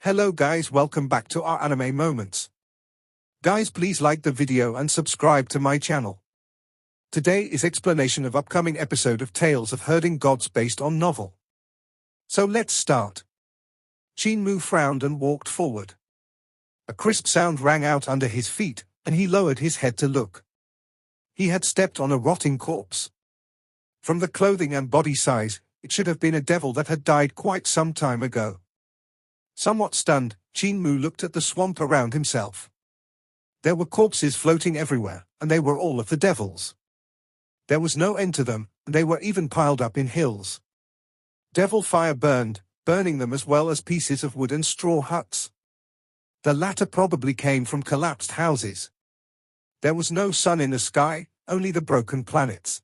Hello guys, welcome back to our anime moments. Guys, please like the video and subscribe to my channel. Today is explanation of upcoming episode of Tales of Herding Gods based on novel. So let's start. Qin Mu frowned and walked forward. A crisp sound rang out under his feet, and he lowered his head to look. He had stepped on a rotting corpse. From the clothing and body size, it should have been a devil that had died quite some time ago. Somewhat stunned, Qin Mu looked at the swamp around himself. There were corpses floating everywhere, and they were all of the devils. There was no end to them, and they were even piled up in hills. Devil fire burned, burning them as well as pieces of wood and straw huts. The latter probably came from collapsed houses. There was no sun in the sky, only the broken planets.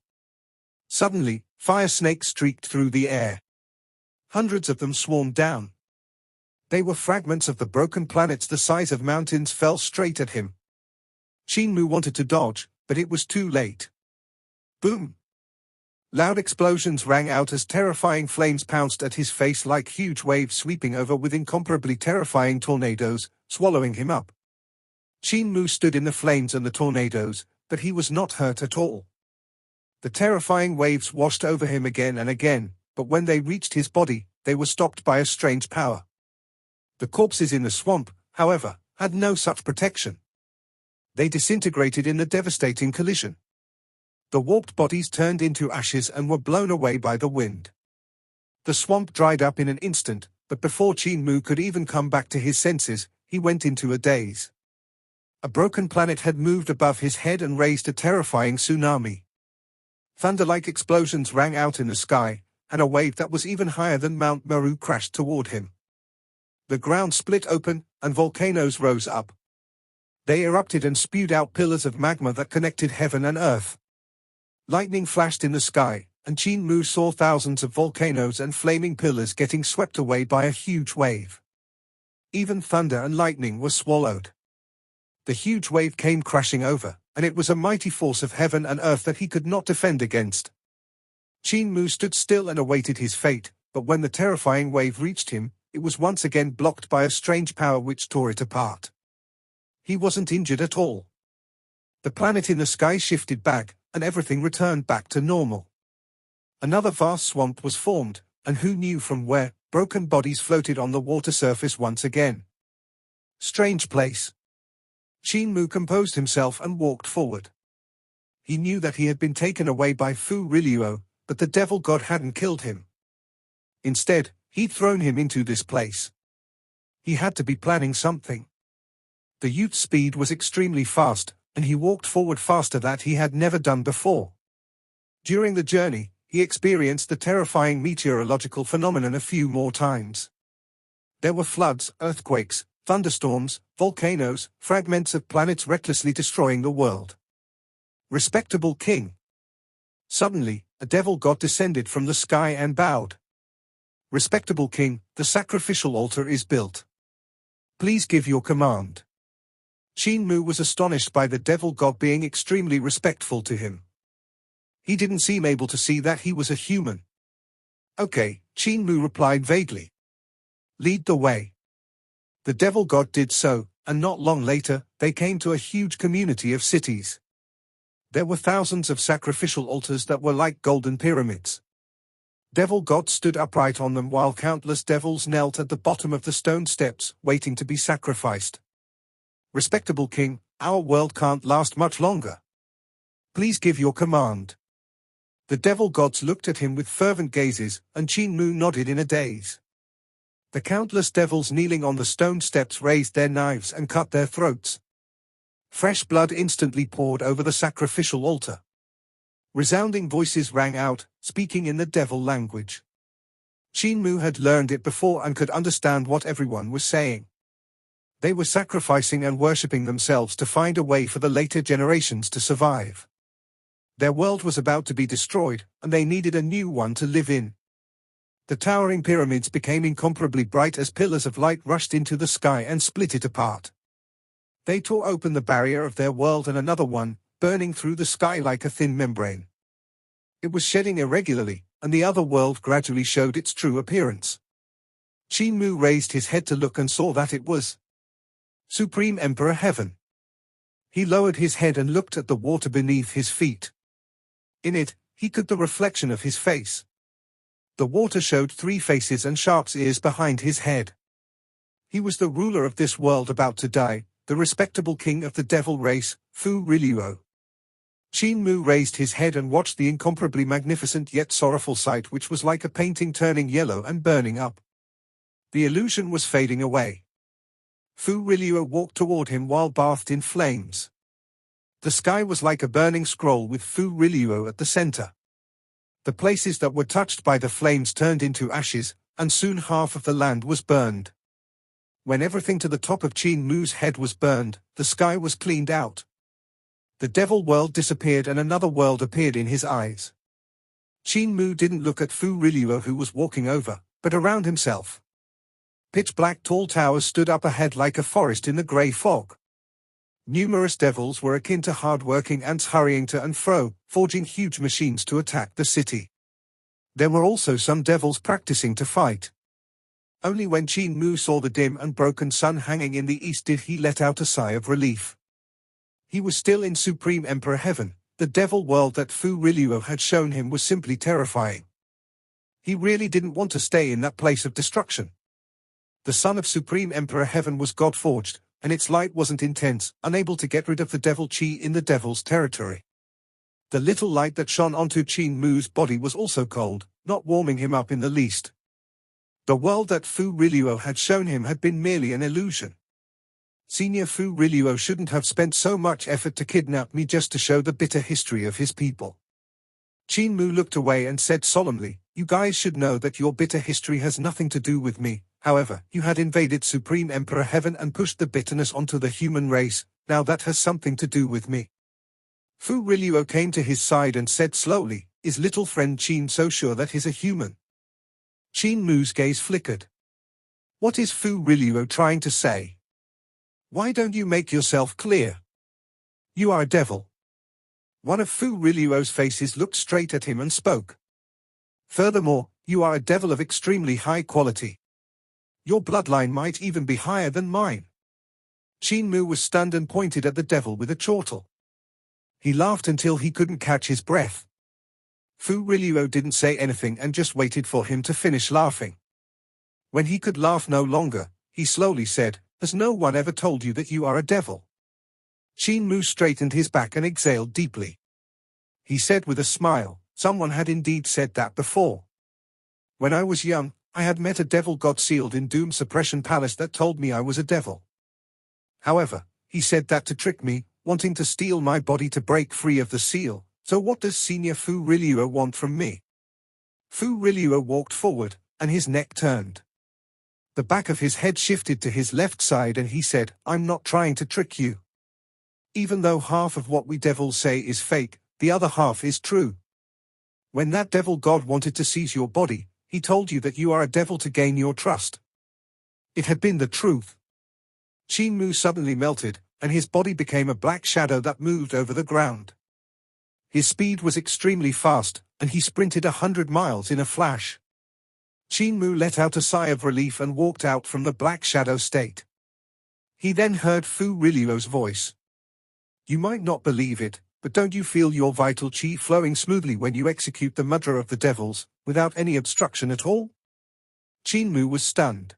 Suddenly, fire snakes streaked through the air. Hundreds of them swarmed down. They were fragments of the broken planets the size of mountains fell straight at him. Qin Mu wanted to dodge, but it was too late. Boom! Loud explosions rang out as terrifying flames pounced at his face like huge waves sweeping over with incomparably terrifying tornadoes, swallowing him up. Qin Mu stood in the flames and the tornadoes, but he was not hurt at all. The terrifying waves washed over him again and again, but when they reached his body, they were stopped by a strange power. The corpses in the swamp, however, had no such protection. They disintegrated in the devastating collision. The warped bodies turned into ashes and were blown away by the wind. The swamp dried up in an instant, but before Qin Mu could even come back to his senses, he went into a daze. A broken planet had moved above his head and raised a terrifying tsunami. Thunder-like explosions rang out in the sky, and a wave that was even higher than Mount Meru crashed toward him. The ground split open, and volcanoes rose up. They erupted and spewed out pillars of magma that connected heaven and earth. Lightning flashed in the sky, and Qin Mu saw thousands of volcanoes and flaming pillars getting swept away by a huge wave. Even thunder and lightning were swallowed. The huge wave came crashing over, and it was a mighty force of heaven and earth that he could not defend against. Qin Mu stood still and awaited his fate, but when the terrifying wave reached him, it was once again blocked by a strange power which tore it apart. He wasn't injured at all. The planet in the sky shifted back, and everything returned back to normal. Another vast swamp was formed, and who knew from where, broken bodies floated on the water surface once again. Strange place. Qin Mu composed himself and walked forward. He knew that he had been taken away by Fuillo, but the devil god hadn't killed him. Instead, he'd thrown him into this place. He had to be planning something. The youth's speed was extremely fast, and he walked forward faster than he had never done before. During the journey, he experienced the terrifying meteorological phenomenon a few more times. There were floods, earthquakes, thunderstorms, volcanoes, fragments of planets recklessly destroying the world. Respectable king. Suddenly, a devil god descended from the sky and bowed. Respectable king, the sacrificial altar is built. Please give your command. Qin Mu was astonished by the devil god being extremely respectful to him. He didn't seem able to see that he was a human. Okay, Qin Mu replied vaguely. Lead the way. The devil god did so, and not long later, they came to a huge community of cities. There were thousands of sacrificial altars that were like golden pyramids. Devil gods stood upright on them while countless devils knelt at the bottom of the stone steps, waiting to be sacrificed. Respectable king, our world can't last much longer. Please give your command. The devil gods looked at him with fervent gazes, and Qin Mu nodded in a daze. The countless devils kneeling on the stone steps raised their knives and cut their throats. Fresh blood instantly poured over the sacrificial altar. Resounding voices rang out, speaking in the devil language. Qin Mu had learned it before and could understand what everyone was saying. They were sacrificing and worshipping themselves to find a way for the later generations to survive. Their world was about to be destroyed, and they needed a new one to live in. The towering pyramids became incomparably bright as pillars of light rushed into the sky and split it apart. They tore open the barrier of their world and another one, burning through the sky like a thin membrane. It was shedding irregularly, and the other world gradually showed its true appearance. Qin Mu raised his head to look and saw that it was Supreme Emperor Heaven. He lowered his head and looked at the water beneath his feet. In it, he could the reflection of his face. The water showed 3 faces and shark's ears behind his head. He was the ruler of this world about to die, the respectable king of the devil race, Fuillo. Qin Mu raised his head and watched the incomparably magnificent yet sorrowful sight, which was like a painting turning yellow and burning up. The illusion was fading away. Fuillo walked toward him while bathed in flames. The sky was like a burning scroll with Fuillo at the center. The places that were touched by the flames turned into ashes, and soon half of the land was burned. When everything to the top of Qin Mu's head was burned, the sky was cleaned out. The devil world disappeared and another world appeared in his eyes. Qin Mu didn't look at Fuillo who was walking over, but around himself. Pitch-black tall towers stood up ahead like a forest in the grey fog. Numerous devils were akin to hard-working ants hurrying to and fro, forging huge machines to attack the city. There were also some devils practicing to fight. Only when Qin Mu saw the dim and broken sun hanging in the east did he let out a sigh of relief. He was still in Supreme Emperor Heaven. The devil world that Fuillo had shown him was simply terrifying. He really didn't want to stay in that place of destruction. The sun of Supreme Emperor Heaven was God-forged, and its light wasn't intense, unable to get rid of the devil Qi in the devil's territory. The little light that shone onto Qin Mu's body was also cold, not warming him up in the least. The world that Fuillo had shown him had been merely an illusion. Senior Fuillo shouldn't have spent so much effort to kidnap me just to show the bitter history of his people. Qin Mu looked away and said solemnly, "You guys should know that your bitter history has nothing to do with me. However, you had invaded Supreme Emperor Heaven and pushed the bitterness onto the human race. Now that has something to do with me." Fuillo came to his side and said slowly, "Is little friend Qin so sure that he's a human?" Qin Mu's gaze flickered. What is Fuillo trying to say? Why don't you make yourself clear? You are a devil. One of Fuillo's faces looked straight at him and spoke. Furthermore, you are a devil of extremely high quality. Your bloodline might even be higher than mine. Qin Mu was stunned and pointed at the devil with a chortle. He laughed until he couldn't catch his breath. Fuillo didn't say anything and just waited for him to finish laughing. When he could laugh no longer, he slowly said, "Has no one ever told you that you are a devil?" Qin Mu straightened his back and exhaled deeply. He said with a smile, "Someone had indeed said that before. When I was young, I had met a devil god sealed in Doom Suppression Palace that told me I was a devil. However, he said that to trick me, wanting to steal my body to break free of the seal. So what does Senior Fuillo want from me?" Fuillo walked forward, and his neck turned. The back of his head shifted to his left side and he said, "I'm not trying to trick you. Even though half of what we devils say is fake, the other half is true. When that devil god wanted to seize your body, he told you that you are a devil to gain your trust. It had been the truth." Qin Mu suddenly melted, and his body became a black shadow that moved over the ground. His speed was extremely fast, and he sprinted 100 miles in a flash. Qin Mu let out a sigh of relief and walked out from the black shadow state. He then heard Fuillo's voice. "You might not believe it, but don't you feel your vital qi flowing smoothly when you execute the mudra of the devils, without any obstruction at all?" Qin Mu was stunned.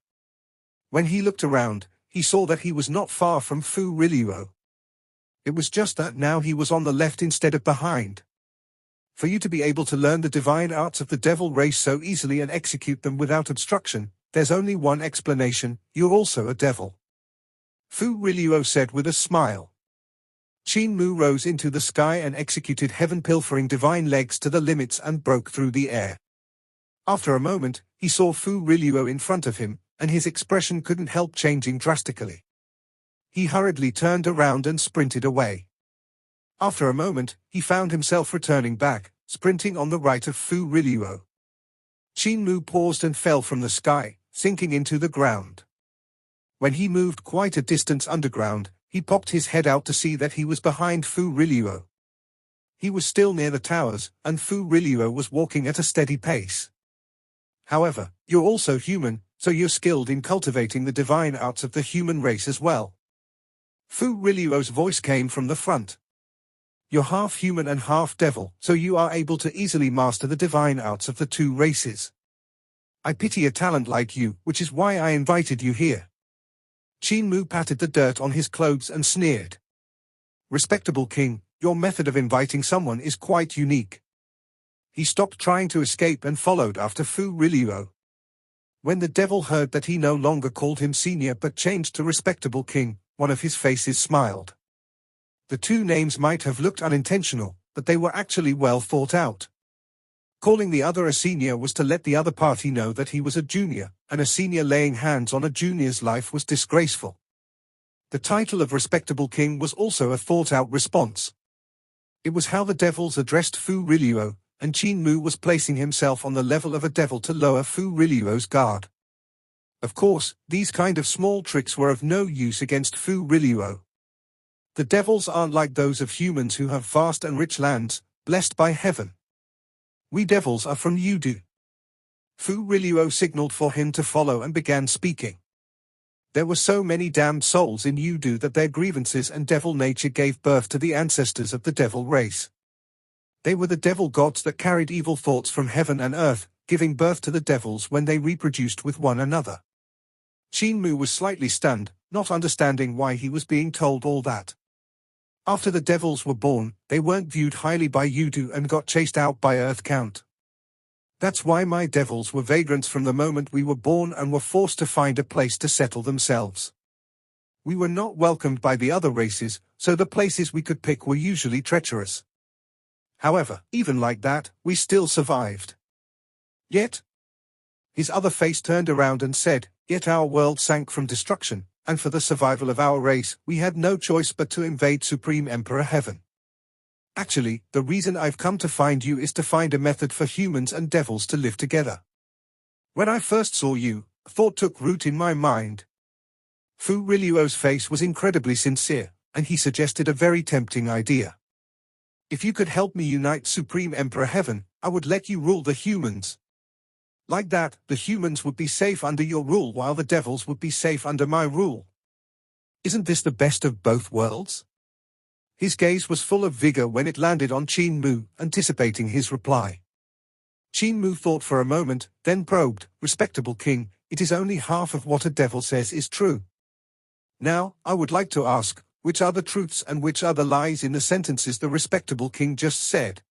When he looked around, he saw that he was not far from Fuillo. It was just that now he was on the left instead of behind. For you to be able to learn the divine arts of the devil race so easily and execute them without obstruction, there's only one explanation: you're also a devil. Fuillo said with a smile. Qin Mu rose into the sky and executed heaven-pilfering divine legs to the limits and broke through the air. After a moment, he saw Fuillo in front of him, and his expression couldn't help changing drastically. He hurriedly turned around and sprinted away. After a moment, he found himself returning back, sprinting on the right of Fuillo. Qin Mu paused and fell from the sky, sinking into the ground. When he moved quite a distance underground, he popped his head out to see that he was behind Fuillo. He was still near the towers, and Fuillo was walking at a steady pace. "However, you're also human, So you're skilled in cultivating the divine arts of the human race as well. Fuillo's voice came from the front. You're half human and half devil, so you are able to easily master the divine arts of the two races. I pity a talent like you, which is why I invited you here. Qin Mu patted the dirt on his clothes and sneered. Respectable king, your method of inviting someone is quite unique. He stopped trying to escape and followed after Fuillo. When the devil heard that he no longer called him senior but changed to respectable king, one of his faces smiled. The two names might have looked unintentional, but they were actually well thought out. Calling the other a senior was to let the other party know that he was a junior, and a senior laying hands on a junior's life was disgraceful. The title of respectable king was also a thought-out response. It was how the devils addressed Fuillo, and Qin Mu was placing himself on the level of a devil to lower Fuillo's guard. Of course, these kind of small tricks were of no use against Fuillo. The devils aren't like those of humans who have vast and rich lands, blessed by heaven. We devils are from Yudu. Fuillo signaled for him to follow and began speaking. There were so many damned souls in Yudu that their grievances and devil nature gave birth to the ancestors of the devil race. They were the devil gods that carried evil thoughts from heaven and earth, giving birth to the devils when they reproduced with one another. Qin Mu was slightly stunned, not understanding why he was being told all that. After the devils were born, they weren't viewed highly by Yudu and got chased out by Earth Count. That's why my devils were vagrants from the moment we were born and were forced to find a place to settle themselves. We were not welcomed by the other races, so the places we could pick were usually treacherous. However, even like that, we still survived. Yet, his other face turned around and said, yet our world sank from destruction, and for the survival of our race, we had no choice but to invade Supreme Emperor Heaven. Actually, the reason I've come to find you is to find a method for humans and devils to live together. When I first saw you, a thought took root in my mind. Fuillo's face was incredibly sincere, and he suggested a very tempting idea. If you could help me unite Supreme Emperor Heaven, I would let you rule the humans. Like that, the humans would be safe under your rule while the devils would be safe under my rule. Isn't this the best of both worlds? His gaze was full of vigor when it landed on Qin Mu, anticipating his reply. Qin Mu thought for a moment, then probed, respectable king, it is only half of what a devil says is true. Now, I would like to ask, which are the truths and which are the lies in the sentences the respectable king just said?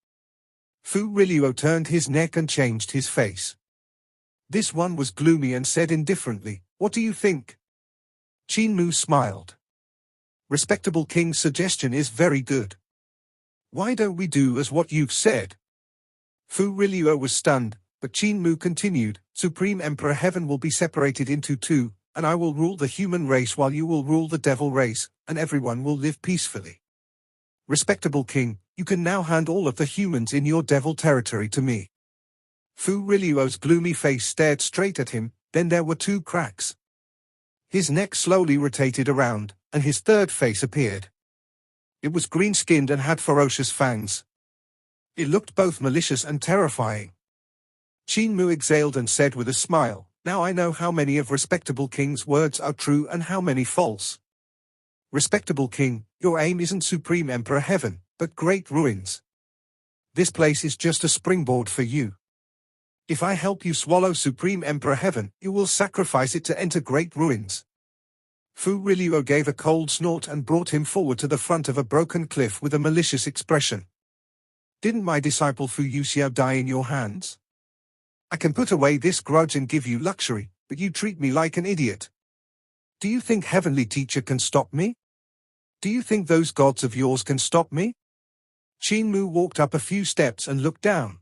Fuillo turned his neck and changed his face. This one was gloomy and said indifferently, what do you think? Qin Mu smiled. Respectable king's suggestion is very good. Why don't we do as what you've said? Fuillo was stunned, but Qin Mu continued, Supreme Emperor Heaven will be separated into two, and I will rule the human race while you will rule the devil race, and everyone will live peacefully. Respectable king, you can now hand all of the humans in your devil territory to me. Fuillo's gloomy face stared straight at him, then there were two cracks. His neck slowly rotated around, and his third face appeared. It was green-skinned and had ferocious fangs. It looked both malicious and terrifying. Qin Mu exhaled and said with a smile, now I know how many of respectable king's words are true and how many false. Respectable king, your aim isn't Supreme Emperor Heaven, but great ruins. This place is just a springboard for you. If I help you swallow Supreme Emperor Heaven, you will sacrifice it to enter great ruins. Fuillo gave a cold snort and brought him forward to the front of a broken cliff with a malicious expression. Didn't my disciple Fuillo die in your hands? I can put away this grudge and give you luxury, but you treat me like an idiot. Do you think Heavenly Teacher can stop me? Do you think those gods of yours can stop me? Qin Mu walked up a few steps and looked down.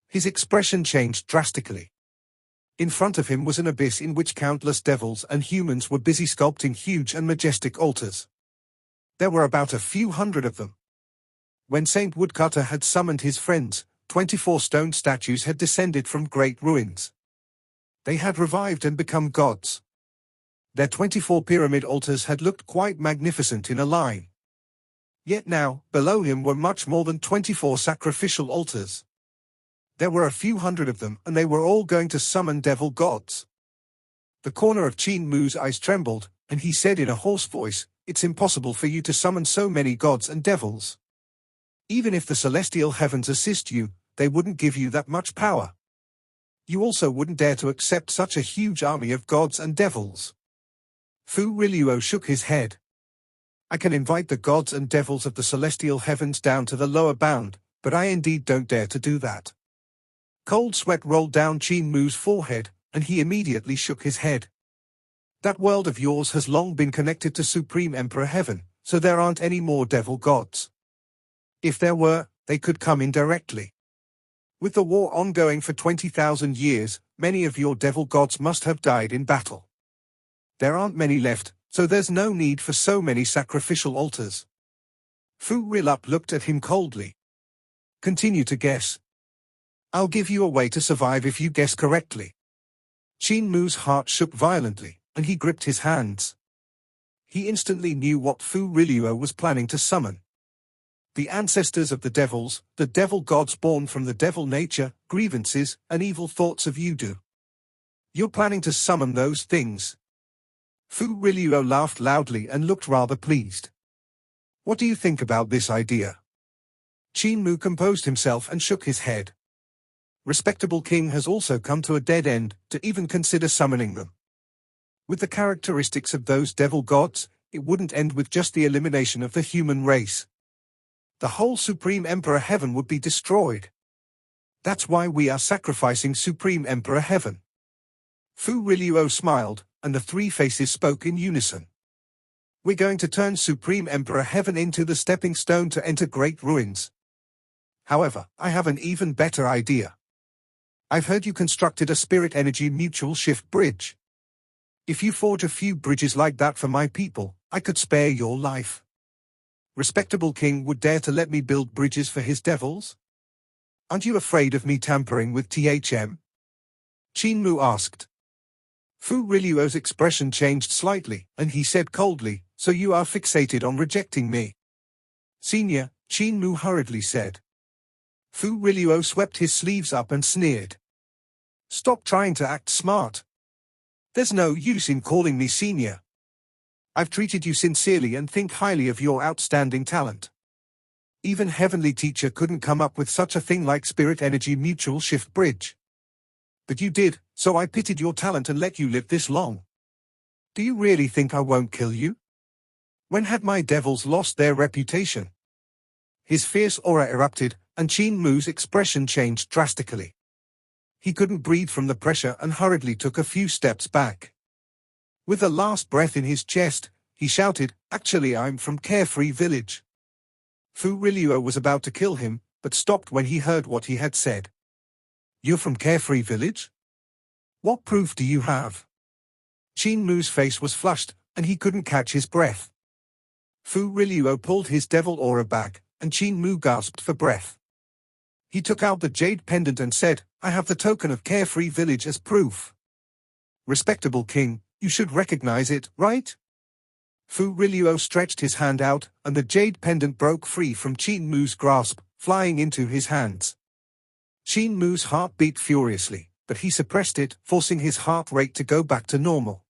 His expression changed drastically. In front of him was an abyss in which countless devils and humans were busy sculpting huge and majestic altars. There were about a few hundred of them. When Saint Woodcutter had summoned his friends, 24 stone statues had descended from great ruins. They had revived and become gods. Their 24 pyramid altars had looked quite magnificent in a line. Yet now, below him were much more than 24 sacrificial altars. There were a few hundred of them, and they were all going to summon devil gods. The corner of Qin Mu's eyes trembled, and he said in a hoarse voice, "It's impossible for you to summon so many gods and devils. Even if the celestial heavens assist you, they wouldn't give you that much power. You also wouldn't dare to accept such a huge army of gods and devils." Fuillo shook his head. "I can invite the gods and devils of the celestial heavens down to the lower bound, but I indeed don't dare to do that." Cold sweat rolled down Qin Mu's forehead, and he immediately shook his head. "That world of yours has long been connected to Supreme Emperor Heaven, so there aren't any more devil gods. If there were, they could come in directly. With the war ongoing for 20,000 years, many of your devil gods must have died in battle. There aren't many left, so there's no need for so many sacrificial altars." Fuillo looked at him coldly. "Continue to guess. I'll give you a way to survive if you guess correctly." Qin Mu's heart shook violently, and he gripped his hands. He instantly knew what Fuillo was planning to summon. The ancestors of the devils, the devil gods born from the devil nature, grievances, and evil thoughts of Yudu. "You're planning to summon those things?" Fuillo laughed loudly and looked rather pleased. "What do you think about this idea?" Qin Mu composed himself and shook his head. "Respectable king has also come to a dead end to even consider summoning them. With the characteristics of those devil gods, it wouldn't end with just the elimination of the human race. The whole Supreme Emperor Heaven would be destroyed. That's why we are sacrificing Supreme Emperor Heaven." Fuillo smiled, and the three faces spoke in unison. "We're going to turn Supreme Emperor Heaven into the stepping stone to enter great ruins. However, I have an even better idea. I've heard you constructed a spirit energy mutual shift bridge. If you forge a few bridges like that for my people, I could spare your life. Respectable king would dare to let me build bridges for his devils? Aren't you afraid of me tampering with THM?" Qin Mu asked. Fuillo's expression changed slightly, and he said coldly, "So you are fixated on rejecting me?" "Senior," Qin Mu hurriedly said. Fuillo swept his sleeves up and sneered. "Stop trying to act smart. There's no use in calling me senior. I've treated you sincerely and think highly of your outstanding talent. Even Heavenly Teacher couldn't come up with such a thing like Spirit Energy Mutual Shift Bridge. But you did, so I pitied your talent and let you live this long. Do you really think I won't kill you? When had my devils lost their reputation?" His fierce aura erupted, and Qin Mu's expression changed drastically. He couldn't breathe from the pressure and hurriedly took a few steps back. With a last breath in his chest, he shouted, "Actually, I'm from Carefree Village." Fuillo was about to kill him, but stopped when he heard what he had said. "You're from Carefree Village? What proof do you have?" Qin Mu's face was flushed, and he couldn't catch his breath. Fuillo pulled his devil aura back, and Qin Mu gasped for breath. He took out the jade pendant and said, "I have the token of Carefree Village as proof. Respectable king, you should recognize it, right?" Fuillo stretched his hand out, and the jade pendant broke free from Qin Mu's grasp, flying into his hands. Qin Mu's heart beat furiously, but he suppressed it, forcing his heart rate to go back to normal.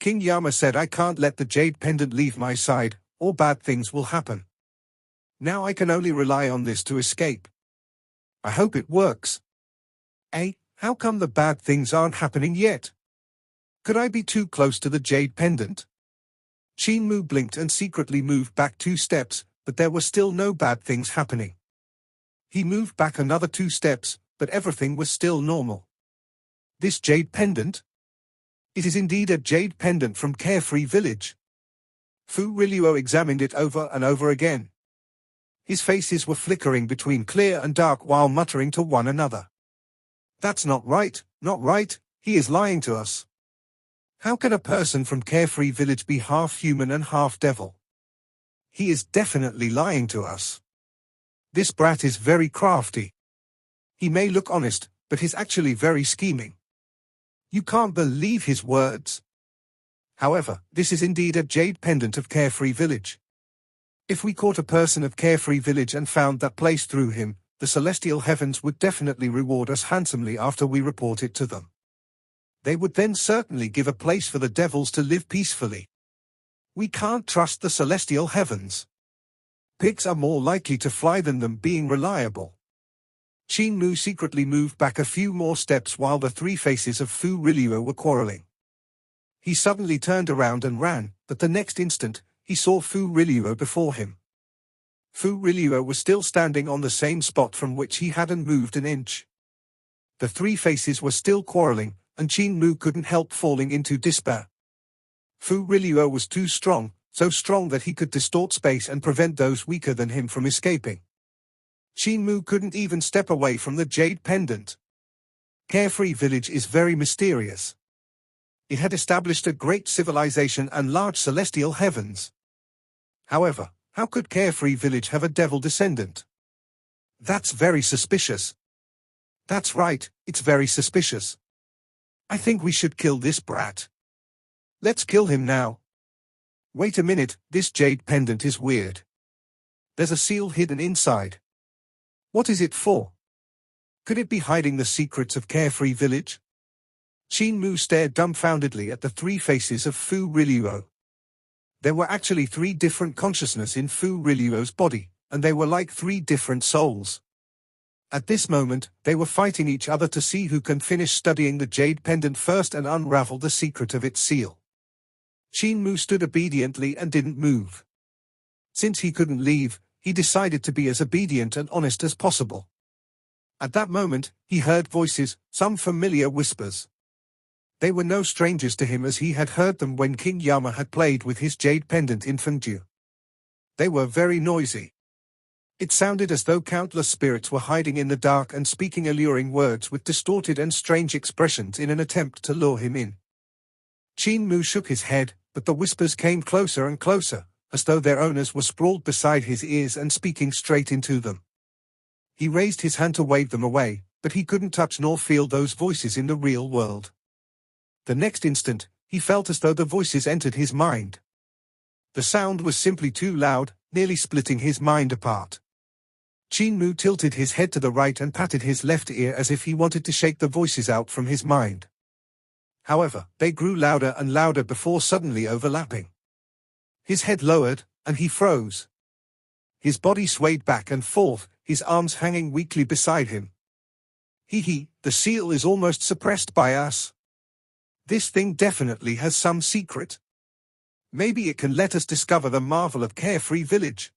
King Yama said, "I can't let the jade pendant leave my side, or bad things will happen. Now I can only rely on this to escape. I hope it works." How come the bad things aren't happening yet? Could I be too close to the jade pendant? Qin Mu blinked and secretly moved back 2 steps, but there were still no bad things happening. He moved back another 2 steps, but everything was still normal. This jade pendant? It is indeed a jade pendant from Carefree Village. Fuillo examined it over and over again. His faces were flickering between clear and dark while muttering to one another. "That's not right, not right, he is lying to us. How can a person from Carefree Village be half human and half devil? He is definitely lying to us. This brat is very crafty. He may look honest, but he's actually very scheming. You can't believe his words. However, this is indeed a jade pendant of Carefree Village. If we caught a person of Carefree Village and found that place through him, the celestial heavens would definitely reward us handsomely after we report it to them. They would then certainly give a place for the devils to live peacefully. We can't trust the celestial heavens. Pigs are more likely to fly than them being reliable. Qin Mu secretly moved back a few more steps while the three faces of Fuillo were quarreling. He suddenly turned around and ran, but the next instant, he saw Fuillo before him. Fuillo was still standing on the same spot from which he hadn't moved an inch. The three faces were still quarreling, and Qin Mu couldn't help falling into despair. Fuillo was too strong, so strong that he could distort space and prevent those weaker than him from escaping. Qin Mu couldn't even step away from the jade pendant. Carefree Village is very mysterious. It had established a great civilization and large celestial heavens. However, how could Carefree Village have a devil descendant? That's very suspicious. That's right, it's very suspicious. I think we should kill this brat. Let's kill him now. Wait a minute, this jade pendant is weird. There's a seal hidden inside. What is it for? Could it be hiding the secrets of Carefree Village? Qin Mu stared dumbfoundedly at the three faces of Fuillo. There were actually three different consciousnesses in Fuillo's body, and they were like three different souls. At this moment, they were fighting each other to see who can finish studying the jade pendant first and unravel the secret of its seal. Qin Mu stood obediently and didn't move. Since he couldn't leave, he decided to be as obedient and honest as possible. At that moment, he heard voices, some familiar whispers. They were no strangers to him as he had heard them when King Yama had played with his jade pendant in Fuillo. They were very noisy. It sounded as though countless spirits were hiding in the dark and speaking alluring words with distorted and strange expressions in an attempt to lure him in. Qin Mu shook his head, but the whispers came closer and closer, as though their owners were sprawled beside his ears and speaking straight into them. He raised his hand to wave them away, but he couldn't touch nor feel those voices in the real world. The next instant, he felt as though the voices entered his mind. The sound was simply too loud, nearly splitting his mind apart. Qin Mu tilted his head to the right and patted his left ear as if he wanted to shake the voices out from his mind. However, they grew louder and louder before suddenly overlapping. His head lowered, and he froze. His body swayed back and forth, his arms hanging weakly beside him. The seal is almost suppressed by us. This thing definitely has some secret. Maybe it can let us discover the marvel of Carefree Village.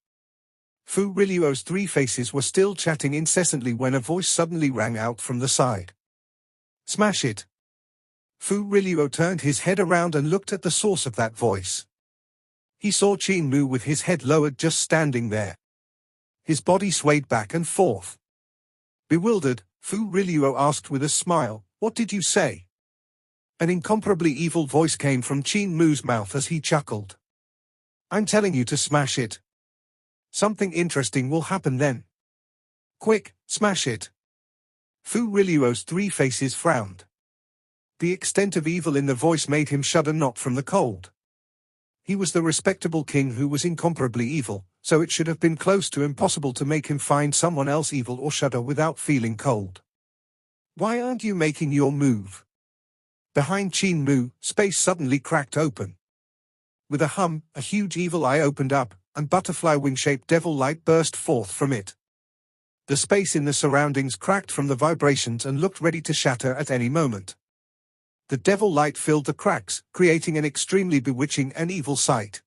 Fuillo's three faces were still chatting incessantly when a voice suddenly rang out from the side. Smash it! Fuillo turned his head around and looked at the source of that voice. He saw Qin Mu with his head lowered just standing there. His body swayed back and forth. Bewildered, Fuillo asked with a smile, "What did you say?" An incomparably evil voice came from Qin Mu's mouth as he chuckled. "I'm telling you to smash it. Something interesting will happen then. Quick, smash it." Fuillo's three faces frowned. The extent of evil in the voice made him shudder not from the cold. He was the respectable king who was incomparably evil, so it should have been close to impossible to make him find someone else evil or shudder without feeling cold. "Why aren't you making your move?" Behind Qin Mu, space suddenly cracked open. With a hum, a huge evil eye opened up, and butterfly wing-shaped devil light burst forth from it. The space in the surroundings cracked from the vibrations and looked ready to shatter at any moment. The devil light filled the cracks, creating an extremely bewitching and evil sight.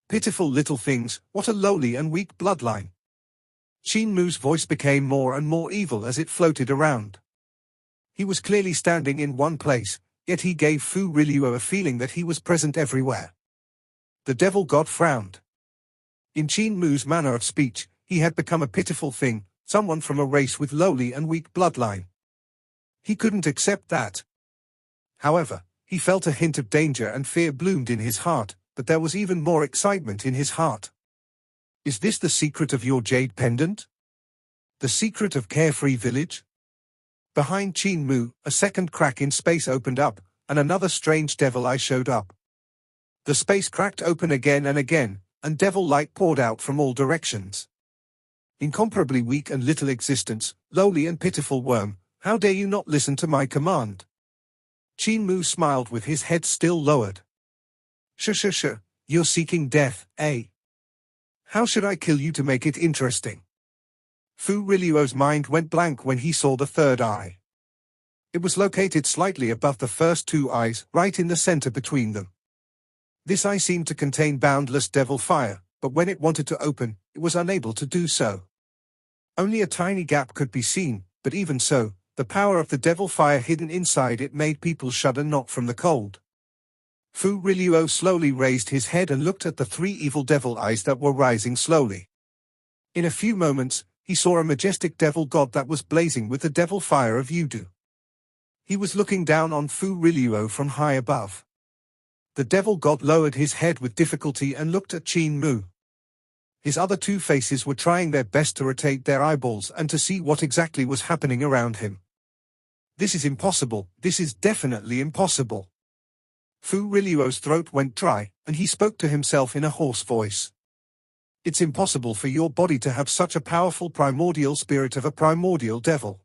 Pitiful little things, what a lowly and weak bloodline. Qin Mu's voice became more and more evil as it floated around. He was clearly standing in one place, yet he gave Fuillo a feeling that he was present everywhere. The devil god frowned. In Qin Mu's manner of speech, he had become a pitiful thing, someone from a race with lowly and weak bloodline. He couldn't accept that. However, he felt a hint of danger and fear bloomed in his heart, but there was even more excitement in his heart. Is this the secret of your jade pendant? The secret of Carefree Village? Behind Qin Mu, a second crack in space opened up, and another strange devil eye showed up. The space cracked open again and again, and devil light poured out from all directions. Incomparably weak and little existence, lowly and pitiful worm, how dare you not listen to my command? Qin Mu smiled with his head still lowered. Shh, you're seeking death, eh? How should I kill you to make it interesting? Fuillo's mind went blank when he saw the third eye. It was located slightly above the first two eyes, right in the center between them. This eye seemed to contain boundless devil fire, but when it wanted to open, it was unable to do so. Only a tiny gap could be seen, but even so, the power of the devil fire hidden inside it made people shudder not from the cold. Fuillo slowly raised his head and looked at the three evil devil eyes that were rising slowly. In a few moments, he saw a majestic devil god that was blazing with the devil fire of Yudu. He was looking down on Fuillo from high above. The devil god lowered his head with difficulty and looked at Qin Mu. His other two faces were trying their best to rotate their eyeballs and to see what exactly was happening around him. This is impossible, this is definitely impossible. Fuillo's throat went dry, and he spoke to himself in a hoarse voice. It's impossible for your body to have such a powerful primordial spirit of a primordial devil.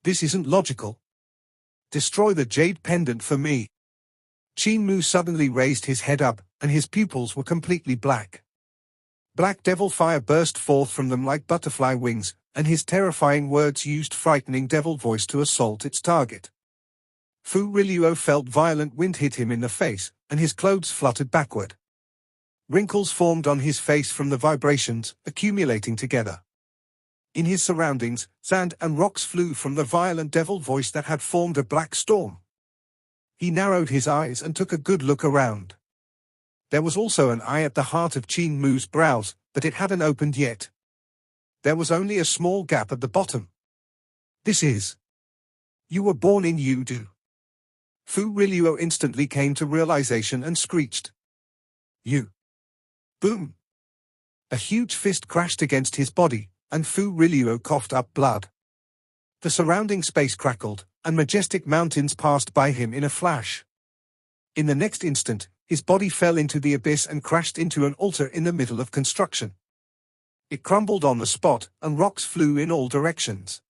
This isn't logical. Destroy the jade pendant for me. Qin Mu suddenly raised his head up, and his pupils were completely black. Black devil fire burst forth from them like butterfly wings, and his terrifying words used frightening devil voice to assault its target. Fuillo felt violent wind hit him in the face, and his clothes fluttered backward. Wrinkles formed on his face from the vibrations, accumulating together. In his surroundings, sand and rocks flew from the violent devil voice that had formed a black storm. He narrowed his eyes and took a good look around. There was also an eye at the heart of Qin Mu's brows, but it hadn't opened yet. There was only a small gap at the bottom. This is... You were born in Yudu. Fuillo instantly came to realization and screeched. You. Boom. A huge fist crashed against his body, and Fuillo coughed up blood. The surrounding space crackled, and majestic mountains passed by him in a flash. In the next instant, his body fell into the abyss and crashed into an altar in the middle of construction. It crumbled on the spot, and rocks flew in all directions.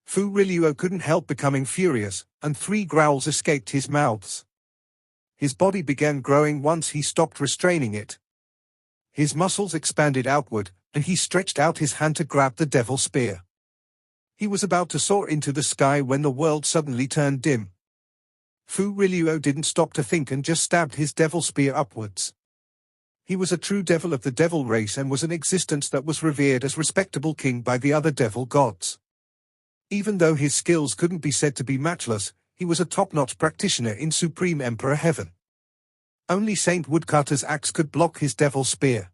Fuillo couldn't help becoming furious, and 3 growls escaped his mouths. His body began growing once he stopped restraining it. His muscles expanded outward, and he stretched out his hand to grab the devil spear. He was about to soar into the sky when the world suddenly turned dim. Fuillo didn't stop to think and just stabbed his devil spear upwards. He was a true devil of the devil race and was an existence that was revered as respectable king by the other devil gods. Even though his skills couldn't be said to be matchless, he was a top-notch practitioner in Supreme Emperor Heaven. Only Saint Woodcutter's axe could block his devil spear.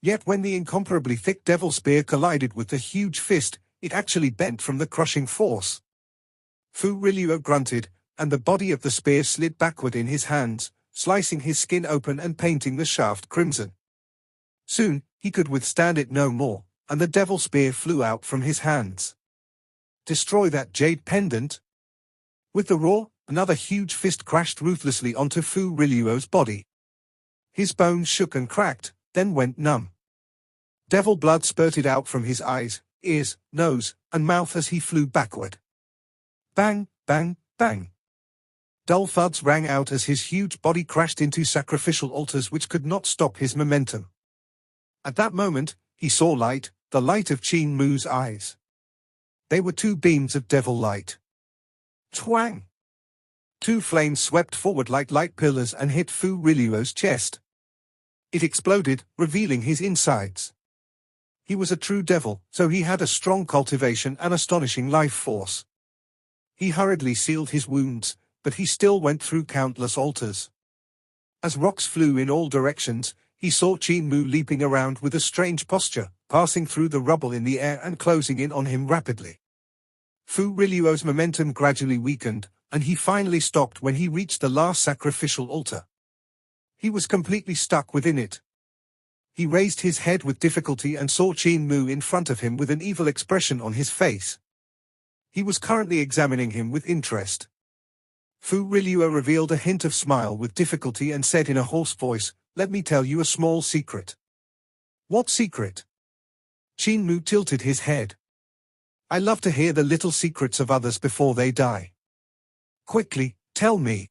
Yet when the incomparably thick devil spear collided with the huge fist, it actually bent from the crushing force. Fuillo grunted, and the body of the spear slid backward in his hands, slicing his skin open and painting the shaft crimson. Soon, he could withstand it no more, and the devil spear flew out from his hands. Destroy that jade pendant? With the roar, another huge fist crashed ruthlessly onto Fuillo's body. His bones shook and cracked, then went numb. Devil blood spurted out from his eyes, ears, nose, and mouth as he flew backward. Bang, bang, bang. Dull thuds rang out as his huge body crashed into sacrificial altars which could not stop his momentum. At that moment, he saw light, the light of Qin Mu's eyes. They were 2 beams of devil light. Twang! 2 flames swept forward like light pillars and hit Fuillo's chest. It exploded, revealing his insides. He was a true devil, so he had a strong cultivation and astonishing life force. He hurriedly sealed his wounds, but he still went through countless altars. As rocks flew in all directions, he saw Qin Mu leaping around with a strange posture, passing through the rubble in the air and closing in on him rapidly. Fuillo's momentum gradually weakened, and he finally stopped when he reached the last sacrificial altar. He was completely stuck within it. He raised his head with difficulty and saw Qin Mu in front of him with an evil expression on his face. He was currently examining him with interest. Fuillo revealed a hint of smile with difficulty and said in a hoarse voice, "Let me tell you a small secret." "What secret?" Qin Mu tilted his head. "I love to hear the little secrets of others before they die." Quickly, tell me.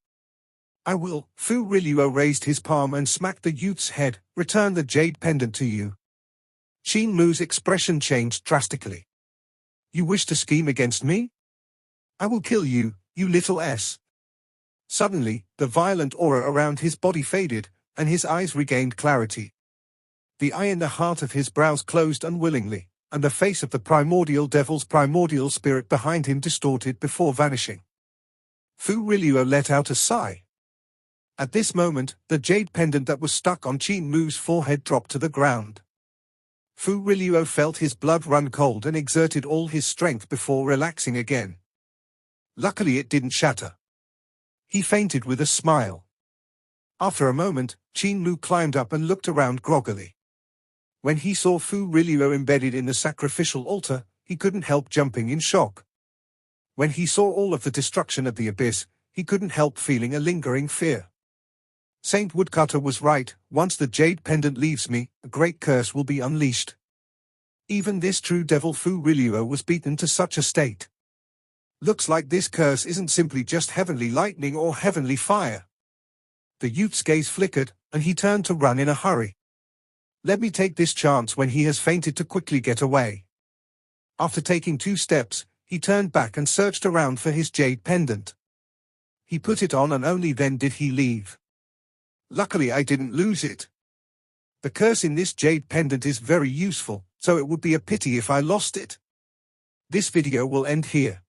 I will. Fuillo raised his palm and smacked the youth's head. Return the jade pendant to you. Qin Mu's expression changed drastically. You wish to scheme against me? I will kill you, you little s. Suddenly, the violent aura around his body faded, and his eyes regained clarity. The eye in the heart of his brows closed unwillingly, and the face of the primordial devil's primordial spirit behind him distorted before vanishing. Fuillo let out a sigh. At this moment, the jade pendant that was stuck on Qin Mu's forehead dropped to the ground. Fuillo felt his blood run cold and exerted all his strength before relaxing again. Luckily it didn't shatter. He fainted with a smile. After a moment, Qin Mu climbed up and looked around groggily. When he saw Fuillo embedded in the sacrificial altar, he couldn't help jumping in shock. When he saw all of the destruction of the abyss, he couldn't help feeling a lingering fear. Saint Woodcutter was right. Once the jade pendant leaves me, a great curse will be unleashed. Even this true devil Fuillo was beaten to such a state. Looks like this curse isn't simply just heavenly lightning or heavenly fire. The youth's gaze flickered, and he turned to run in a hurry. Let me take this chance when he has fainted to quickly get away. After taking 2 steps, he turned back and searched around for his jade pendant. He put it on and only then did he leave. Luckily I didn't lose it. The curse in this jade pendant is very useful, so it would be a pity if I lost it. This video will end here.